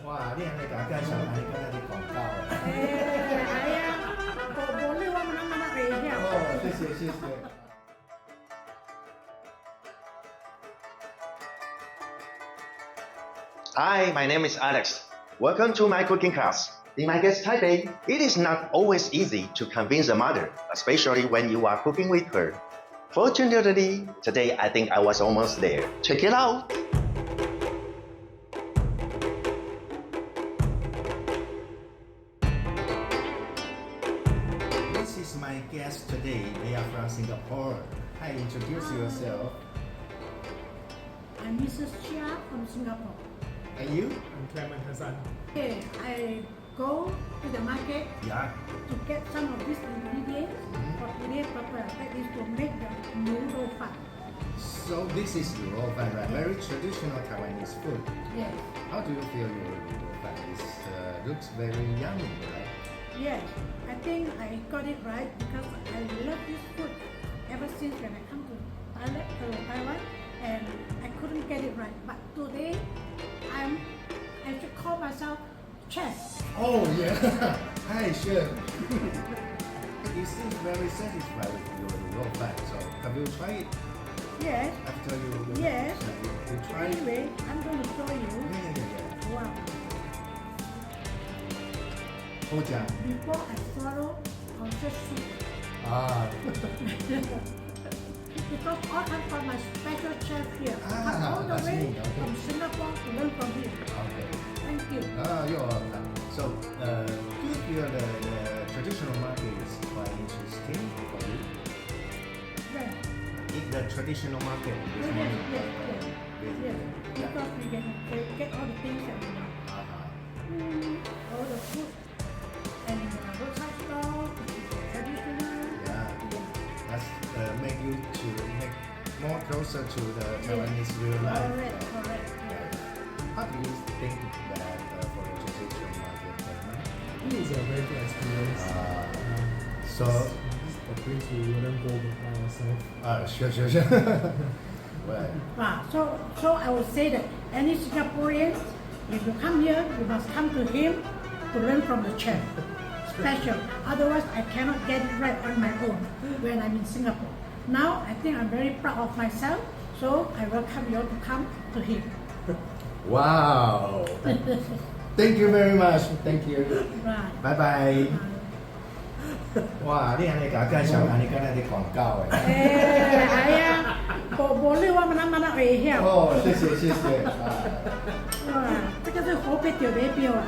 哇，你安尼甲介绍，安尼敢若伫广告诶。哎呀，无你我们那会晓。哦，谢谢谢谢。Hi, my name is Alex. Welcome to my cooking class. BeMyGuest Taipei. It is not always easy to convince a mother, especially when you are cooking with her. Fortunately, today I think I was almost there. Check it out. This is my guest today. They are from Singapore. Hi, introduce yourself. I'm Mrs. Chia from Singapore. And you? I'm Clement Hassan. Okay, I go to the market Yeah. to get some of these ingredients for today's purpose. That is to make the Lu Rou Fan. So this is Lu Rou Fan, right? Very traditional Taiwanese food. Yes, How do you feel your Lu Rou Fan? It looks very yummy, right? yes. I think I got it right because I love this food ever since when I come to Taiwan, and I couldn't get it right. But today, I should call myself chef. Oh yeah. Hi, chef. You seem very satisfied with your Lu Rou Fan. So have you tried it? Yes, After you yes. you tried it? Anyway, I'm going to show you. Yeah. Wow. 我讲 Before I swallow, I'll just see. 啊。 Because all come from my special chef here. Ah, Come all the that's way me, okay. from Singapore to learn from him. Okay. Thank you. You're welcome. So, do you feel the traditional market is quite interesting for you? Yes, In the traditional market, yes, this yes, morning. yes, yes. Yes. Because we can get all the things that we want. All the food and roadside stall, traditional. Yeah. That's make you to make more closer to the Taiwanese real life. Correct, correct. Yes. How do you think that for the traditional market? It is a very good experience. So, It's a place we wouldn't go by ourselves. sure. Right. So I would say that any Singaporean, if you come here, you must come to him to learn from the chef. Special. Otherwise, I cannot get it right on my own when I'm in Singapore. Now, I think I'm very proud of myself, so I welcome you all to come to him. Wow. Thank you very much. Thank you. Right. Bye bye. 哇，你安尼甲介绍，安尼敢若伫广告诶。哎呀，无你我们那会晓。哦，谢谢。哇，这个是河北钓的标啊。